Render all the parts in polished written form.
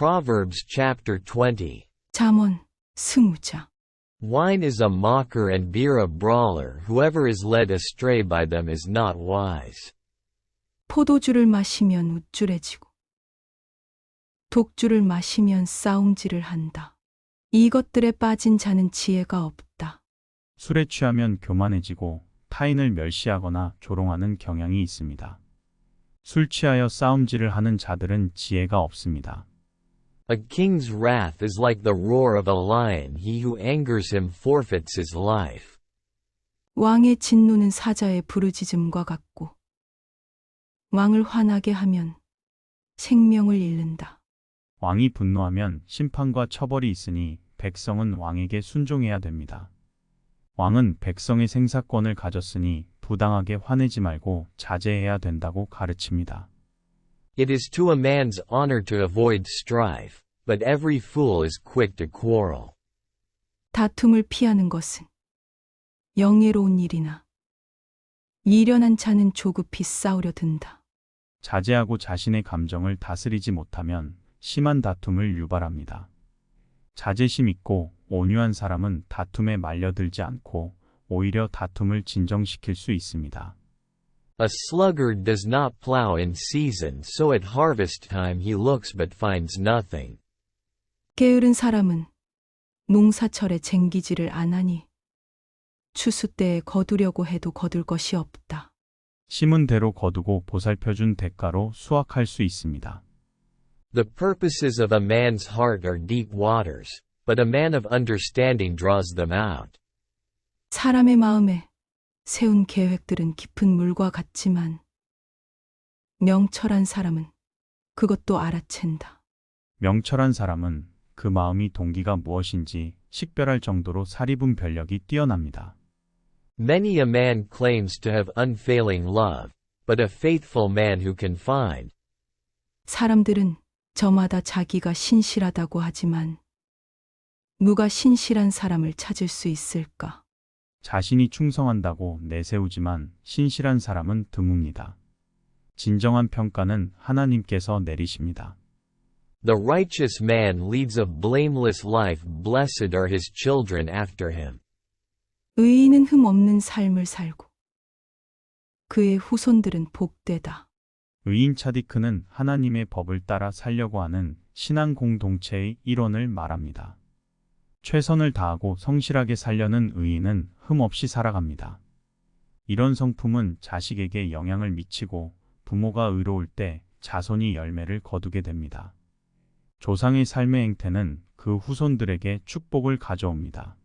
Proverbs chapter 20. 잠언 20장. Wine is a mocker and beer a brawler. Whoever is led astray by them is not wise. 포도주를 마시면 우쭐해지고 독주를 마시면 싸움질을 한다. 이것들에 빠진 자는 지혜가 없다. 술에 취하면 교만해지고 타인을 멸시하거나 조롱하는 경향이 있습니다. 술 취하여 싸움질을 하는 자들은 지혜가 없습니다. A king's wrath is like the roar of a lion. He who angers him forfeits his life. 왕의 진노는 사자의 부르짖음과 같고 왕을 화나게 하면 생명을 잃는다. 왕이 분노하면 심판과 처벌이 있으니 백성은 왕에게 순종해야 됩니다. 왕은 백성의 생사권을 가졌으니 부당하게 화내지 말고 자제해야 된다고 가르칩니다. It is to a man's honor to avoid strife, but every fool is quick to quarrel. 다툼을 피하는 것은 영예로운 일이나 미련한 자는 조급히 싸우려 든다. 자제하고 자신의 감정을 다스리지 못하면 심한 다툼을 유발합니다. 자제심 있고 온유한 사람은 다툼에 말려들지 않고 오히려 다툼을 진정시킬 수 있습니다. A sluggard does not plow in season, so at harvest time he looks but finds nothing. 게으른 사람은 농사철에 쟁기지를 안 하니 추수 때에 거두려고 해도 거둘 것이 없다. 심은 대로 거두고 보살펴준 대가로 수확할 수 있습니다. The purposes of a man's heart are deep waters, but a man of understanding draws them out. 사람의 마음에 세운 계획들은 깊은 물과 같지만 명철한 사람은 그것도 알아챈다. 명철한 사람은 그 마음이 동기가 무엇인지 식별할 정도로 사리분별력이 뛰어납니다. Many a man claims to have unfailing love, but a faithful man who can find. 사람들은 저마다 자기가 신실하다고 하지만 누가 신실한 사람을 찾을 수 있을까? 자신이 충성한다고 내세우지만 신실한 사람은 드뭅니다. 진정한 평가는 하나님께서 내리십니다. The righteous man leads a blameless life. Blessed are his children after him. 의인은 흠 없는 삶을 살고 그의 후손들은 복되다. 의인 차디크는 하나님의 법을 따라 살려고 하는 신앙 공동체의 일원을 말합니다. 최선을 다하고 성실하게 살려는 의인은 흠없이 살아갑니다. 이런 성품은 자식에게 영향을 미치고 부모가 의로울 때 자손이 열매를 거두게 됩니다. 조상의 삶의 행태는 그 후손들에게 축복을 가져옵니다.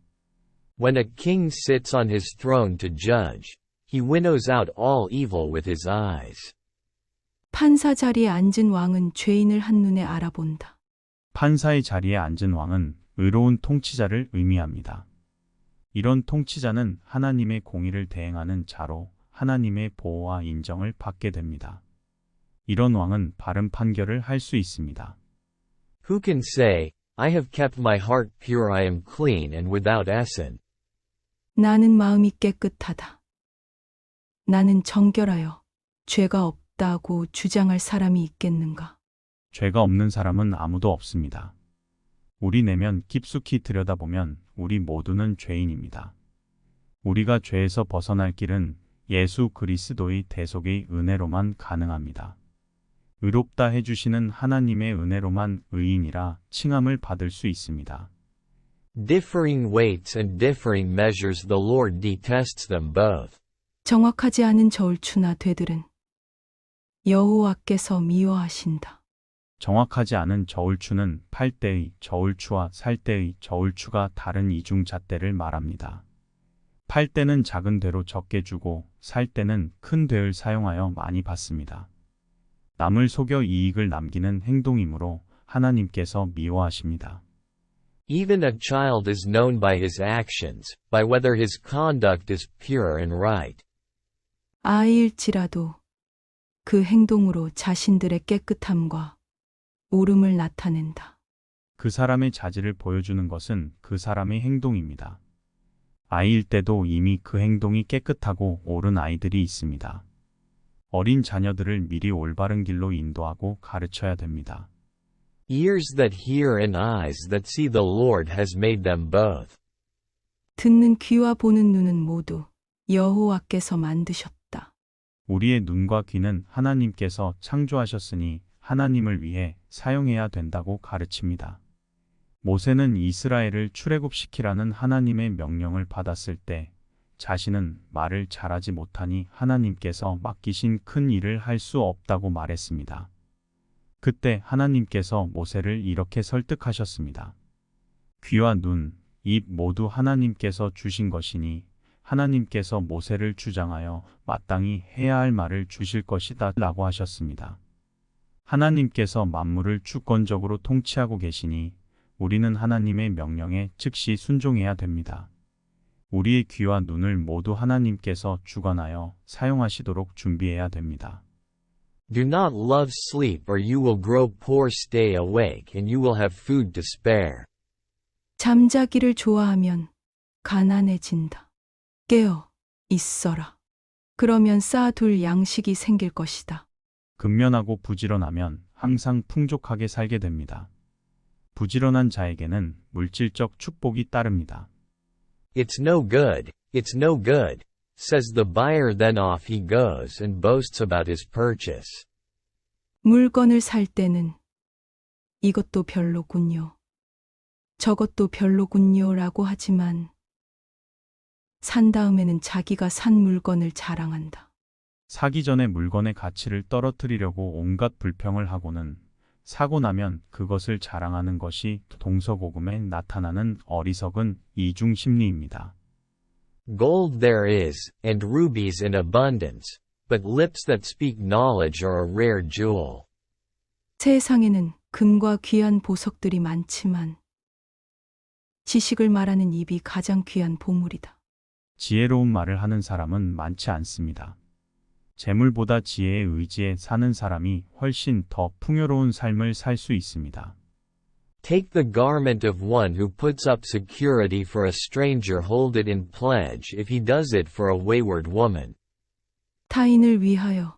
When a king sits on his throne to judge, he winnows out all evil with his eyes. 판사 자리에 앉은 왕은 죄인을 한눈에 알아본다. 판사의 자리에 앉은 왕은 의로운 통치자를 의미합니다. 이런 통치자는 하나님의 공의를 대행하는 자로 하나님의 보호와 인정을 받게 됩니다. 이런 왕은 바른 판결을 할 수 있습니다. Who can say, I have kept my heart pure, I am clean and without sin? 나는 마음이 깨끗하다. 나는 정결하여 죄가 없다고 주장할 사람이 있겠는가? 죄가 없는 사람은 아무도 없습니다. 우리 내면 깊숙이 들여다보면 우리 모두는 죄인입니다. 우리가 죄에서 벗어날 길은 예수 그리스도의 대속의 은혜로만 가능합니다. 의롭다 해주시는 하나님의 은혜로만 의인이라 칭함을 받을 수 있습니다. Differing weights and differing measures, the Lord detests them both. 정확하지 않은 저울추나 되들은 여호와께서 미워하신다. 정확하지 않은 저울추는 팔 때의 저울추와 살 때의 저울추가 다른 이중 잣대를 말합니다. 팔 때는 작은 되로 적게 주고 살 때는 큰 되를 사용하여 많이 받습니다. 남을 속여 이익을 남기는 행동이므로 하나님께서 미워하십니다. Even a child is known by his actions, by whether his conduct is pure and right. 아이일지라도 그 행동으로 자신들의 깨끗함과 옳음을 나타낸다. 그 사람의 자질을 보여주는 것은 그 사람의 행동입니다. 아이일 때도 이미 그 행동이 깨끗하고 옳은 아이들이 있습니다. 어린 자녀들을 미리 올바른 길로 인도하고 가르쳐야 됩니다. Ears that hear and eyes that see, the Lord has made them both. 듣는 귀와 보는 눈은 모두 여호와께서 만드셨다. 우리의 눈과 귀는 하나님께서 창조하셨으니 하나님을 위해 사용해야 된다고 가르칩니다. 모세는 이스라엘을 출애굽시키라는 하나님의 명령을 받았을 때 자신은 말을 잘하지 못하니 하나님께서 맡기신 큰 일을 할 수 없다고 말했습니다. 그때 하나님께서 모세를 이렇게 설득하셨습니다. 귀와 눈, 입 모두 하나님께서 주신 것이니 하나님께서 모세를 주장하여 마땅히 해야 할 말을 주실 것이다 라고 하셨습니다. 하나님께서 만물을 주권적으로 통치하고 계시니 우리는 하나님의 명령에 즉시 순종해야 됩니다. 우리의 귀와 눈을 모두 하나님께서 주관하여 사용하시도록 준비해야 됩니다. Do not love sleep or you will grow poor. Stay awake and you will have food to spare. 잠자기를 좋아하면 가난해진다. 깨어 있어라. 그러면 쌓아둘 양식이 생길 것이다. 근면하고 부지런하면 항상 풍족하게 살게 됩니다. 부지런한 자에게는 물질적 축복이 따릅니다. It's no good, it's no good, says the buyer. Then off he goes and boasts about his purchase. 물건을 살 때는 이것도 별로군요. 저것도 별로군요 라고 하지만 산 다음에는 자기가 산 물건을 자랑한다. 사기 전에 물건의 가치를 떨어뜨리려고 온갖 불평을 하고는 사고 나면 그것을 자랑하는 것이 동서고금에 나타나는 어리석은 이중 심리입니다. Gold there is, and rubies in abundance, but lips that speak knowledge are a rare jewel. 세상에는 금과 귀한 보석들이 많지만 지식을 말하는 입이 가장 귀한 보물이다. 지혜로운 말을 하는 사람은 많지 않습니다. 재물보다 지혜의 의지에 사는 사람이 훨씬 더 풍요로운 삶을 살 수 있습니다. Take the garment of one who puts up security for a stranger, hold it in pledge if he does it for a wayward woman. 타인을 위하여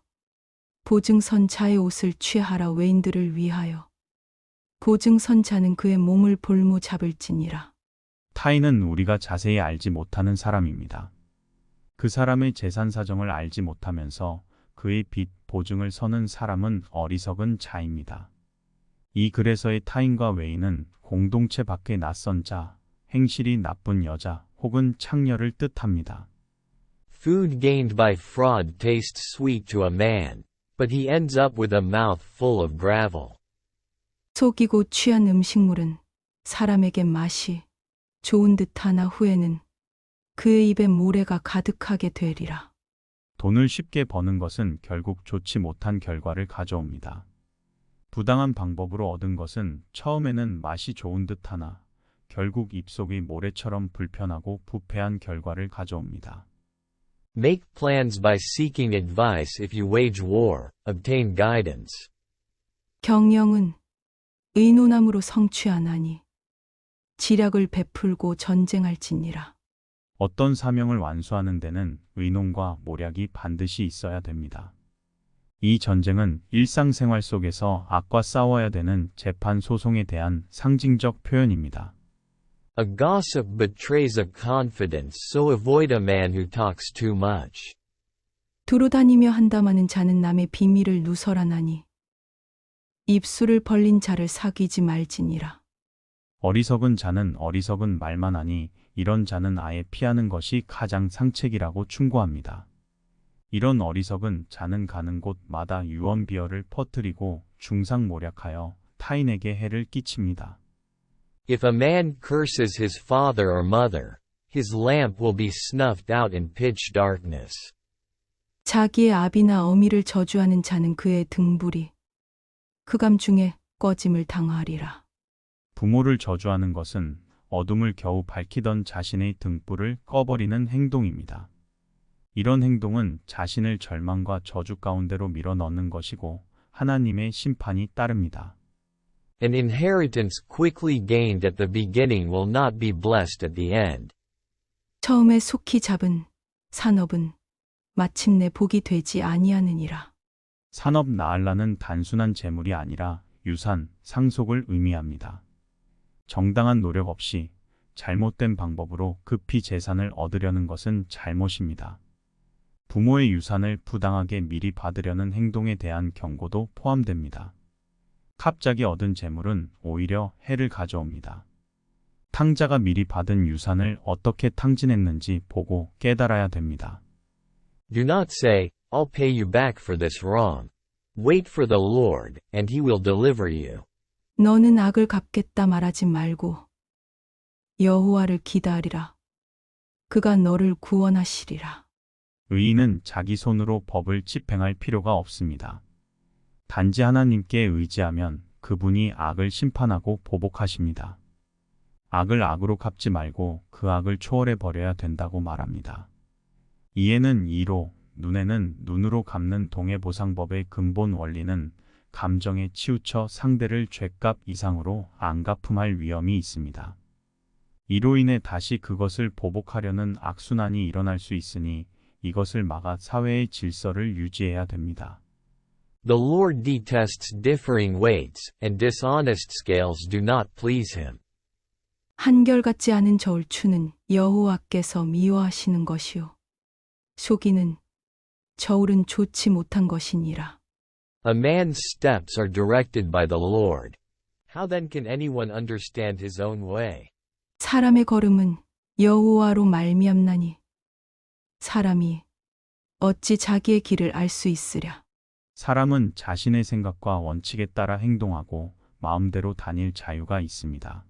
보증선자의 옷을 취하라. 외인들을 위하여 보증선자는 그의 몸을 볼모 잡을지니라. 타인은 우리가 자세히 알지 못하는 사람입니다. 그 사람의 재산 사정을 알지 못하면서 그의 빚 보증을 서는 사람은 어리석은 자입니다. 이 글에서의 타인과 외인은 공동체 밖의 낯선 자, 행실이 나쁜 여자 혹은 창녀를 뜻합니다. Food gained by fraud tastes sweet to a man, but he ends up with a mouth full of gravel. 속이고 취한 음식물은 사람에게 맛이 좋은 듯하나 후에는 그의 입에 모래가 가득하게 되리라. 돈을 쉽게 버는 것은 결국 좋지 못한 결과를 가져옵니다. 부당한 방법으로 얻은 것은 처음에는 맛이 좋은 듯하나 결국 입속이 모래처럼 불편하고 부패한 결과를 가져옵니다. Make plans by seeking advice. If you wage war, obtain guidance. 경영은 의논함으로 성취하나니 지략을 베풀고 전쟁할지니라. 어떤 사명을 완수하는 데는 의논과 모략이 반드시 있어야 됩니다. 이 전쟁은 일상생활 속에서 악과 싸워야 되는 재판 소송에 대한 상징적 표현입니다. A gossip betrays a confidence, so avoid a man who talks too much. 두루 다니며 한담하는 자는 남의 비밀을 누설하나니 입술을 벌린 자를 사귀지 말지니라. 어리석은 자는 어리석은 말만 하니 이런 자는 아예 피하는 것이 가장 상책이라고 충고합니다. 이런 어리석은 자는 가는 곳마다 유언비어를 퍼뜨리고 중상모략하여 타인에게 해를 끼칩니다. If a man curses his father or mother, his lamp will be snuffed out in pitch darkness. 자기의 아비나 어미를 저주하는 자는 그의 등불이 흑암 중에 꺼짐을 당하리라. 부모를 저주하는 것은 어둠을 겨우 밝히던 자신의 등불을 꺼버리는 행동입니다. 이런 행동은 자신을 절망과 저주 가운데로 밀어넣는 것이고 하나님의 심판이 따릅니다. An inheritance quickly gained at the beginning will not be blessed at the end. 처음에 속히 잡은 산업은 마침내 복이 되지 아니하느니라. 산업 나알라는 단순한 재물이 아니라 유산, 상속을 의미합니다. 정당한 노력 없이 잘못된 방법으로 급히 재산을 얻으려는 것은 잘못입니다. 부모의 유산을 부당하게 미리 받으려는 행동에 대한 경고도 포함됩니다. 갑자기 얻은 재물은 오히려 해를 가져옵니다. 탕자가 미리 받은 유산을 어떻게 탕진했는지 보고 깨달아야 됩니다. Do not say, I'll pay you back for this wrong. Wait for the Lord, and he will deliver you. 너는 악을 갚겠다 말하지 말고 여호와를 기다리라. 그가 너를 구원하시리라. 의인은 자기 손으로 법을 집행할 필요가 없습니다. 단지 하나님께 의지하면 그분이 악을 심판하고 보복하십니다. 악을 악으로 갚지 말고 그 악을 초월해 버려야 된다고 말합니다. 이에는 이로, 눈에는 눈으로 갚는 동해보상법의 근본 원리는 감정에 치우쳐 상대를 죄값 이상으로 안 갚음할 위험이 있습니다. 이로 인해 다시 그것을 보복하려는 악순환이 일어날 수 있으니 이것을 막아 사회의 질서를 유지해야 됩니다. The Lord detests differing weights, and dishonest scales do not please him. 한결같지 않은 저울추는 여호와께서 미워하시는 것이요 속이는 저울은 좋지 못한 것이니라. A man's steps are directed by the Lord. How then can anyone understand his own way? 사람의 걸음은 여호와로 말미암나니 사람이 어찌 자기의 길을 알 수 있으랴. 사람은 자신의 생각과 원칙에 따라 행동하고 마음대로 다닐 자유가 있습니다.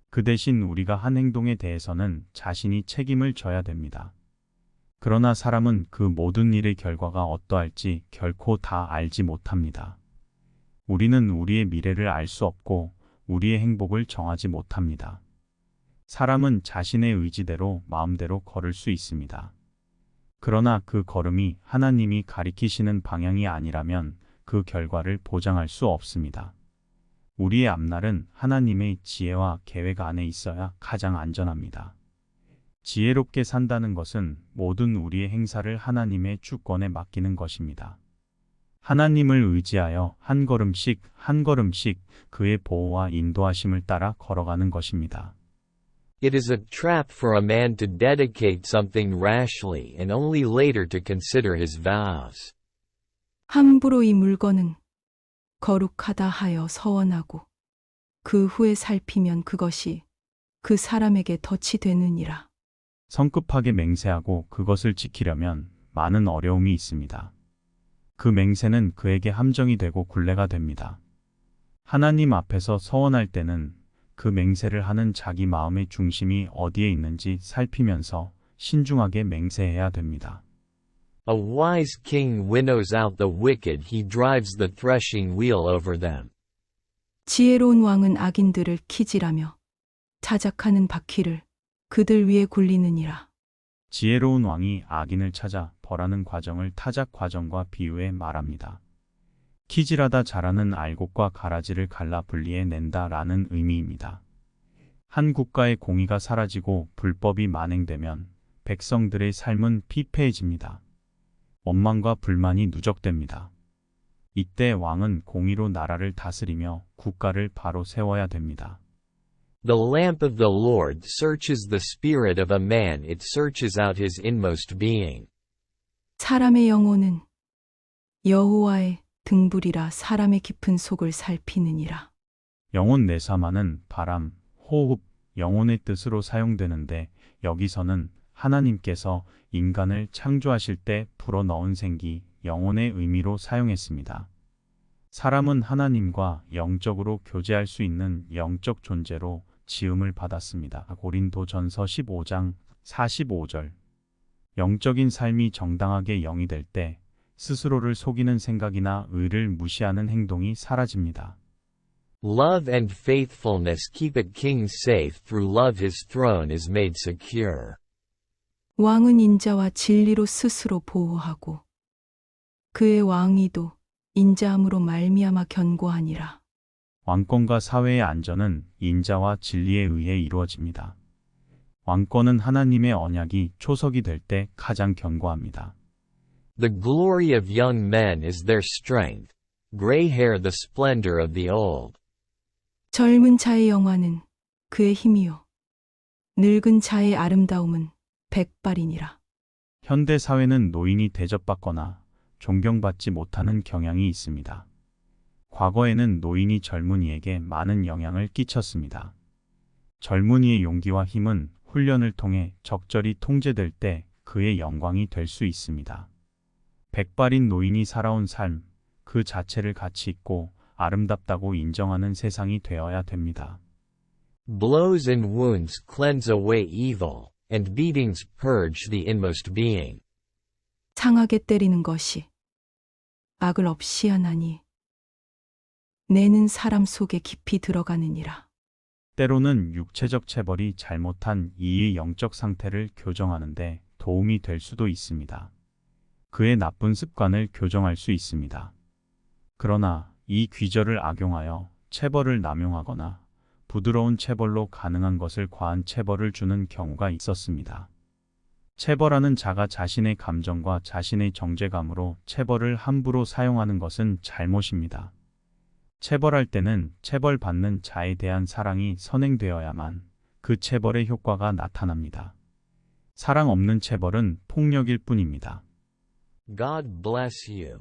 그 대신 우리가 한 행동에 대해서는 자신이 책임을 져야 됩니다. 그러나 사람은 그 모든 일의 결과가 어떠할지 결코 다 알지 못합니다. 우리는 우리의 미래를 알 수 없고 우리의 행복을 정하지 못합니다. 사람은 자신의 의지대로 마음대로 걸을 수 있습니다. 그러나 그 걸음이 하나님이 가리키시는 방향이 아니라면 그 결과를 보장할 수 없습니다. 우리의 앞날은 하나님의 지혜와 계획 안에 있어야 가장 안전합니다. 지혜롭게 산다는 것은 모든 우리의 행사를 하나님의 주권에 맡기는 것입니다. 하나님을 의지하여 한 걸음씩 한 걸음씩 그의 보호와 인도하심을 따라 걸어가는 것입니다. It is a trap for a man to dedicate something rashly and only later to consider his vows. 함부로 이 물건은 거룩하다 하여 서원하고 그 후에 살피면 그것이 그 사람에게 덫이 되느니라. 성급하게 맹세하고 그것을 지키려면 많은 어려움이 있습니다. 그 맹세는 그에게 함정이 되고 굴레가 됩니다. 하나님 앞에서 서원할 때는 그 맹세를 하는 자기 마음의 중심이 어디에 있는지 살피면서 신중하게 맹세해야 됩니다. A wise king winnows out the wicked, he drives the threshing wheel over them. 지혜로운 왕은 악인들을 키질하며 타작하는 바퀴를 그들 위에 굴리느니라. 지혜로운 왕이 악인을 찾아 벌하는 과정을 타작 과정과 비유해 말합니다. 키질하다 자라는 알곡과 가라지를 갈라 분리해 낸다라는 의미입니다. 한 국가의 공의가 사라지고 불법이 만행되면 백성들의 삶은 피폐해집니다. 원망과 불만이 누적됩니다. 이때 왕은 공의로 나라를 다스리며 국가를 바로 세워야 됩니다. The lamp of the Lord searches the spirit of a man, it searches out his inmost being. 사람의 영혼은 여호와의 등불이라 사람의 깊은 속을 살피느니라. 영혼 내사마는 바람, 호흡, 영혼의 뜻으로 사용되는데 여기서는 하나님께서 인간을 창조하실 때 불어넣은 생기, 영혼의 의미로 사용했습니다. 사람은 하나님과 영적으로 교제할 수 있는 영적 존재로 지음을 받았습니다. 고린도전서 15장 45절. 영적인 삶이 정당하게 영이 될 때 스스로를 속이는 생각이나 의를 무시하는 행동이 사라집니다. Love and faithfulness keep a king safe, through love his throne is made secure. 왕은 인자와 진리로 스스로 보호하고 그의 왕위도 인자함으로 말미암아 견고하니라. 왕권과 사회의 안전은 인자와 진리에 의해 이루어집니다. 왕권은 하나님의 언약이 초석이 될 때 가장 견고합니다. The glory of young men is their strength. Gray hair the splendor of the old. 젊은 자의 영화는 그의 힘이요. 늙은 자의 아름다움은 백발이니라. 현대 사회는 노인이 대접받거나 존경받지 못하는 경향이 있습니다. 과거에는 노인이 젊은이에게 많은 영향을 끼쳤습니다. 젊은이의 용기와 힘은 훈련을 통해 적절히 통제될 때 그의 영광이 될 수 있습니다. 백발인 노인이 살아온 삶, 그 자체를 가치 있고 아름답다고 인정하는 세상이 되어야 됩니다. Blows and wounds cleanse away evil, and beatings purge the inmost being. 상하게 때리는 것이 악을 없이 하나니 내는 사람 속에 깊이 들어가느니라. 때로는 육체적 체벌이 잘못한 이의 영적 상태를 교정하는데 도움이 될 수도 있습니다. 그의 나쁜 습관을 교정할 수 있습니다. 그러나 이 귀절을 악용하여 체벌을 남용하거나 부드러운 체벌로 가능한 것을 과한 체벌을 주는 경우가 있었습니다. 체벌하는 자가 자신의 감정과 자신의 정죄감으로 체벌을 함부로 사용하는 것은 잘못입니다. 체벌할 때는 체벌받는 자에 대한 사랑이 선행되어야만 그 체벌의 효과가 나타납니다. 사랑 없는 체벌은 폭력일 뿐입니다. God bless you.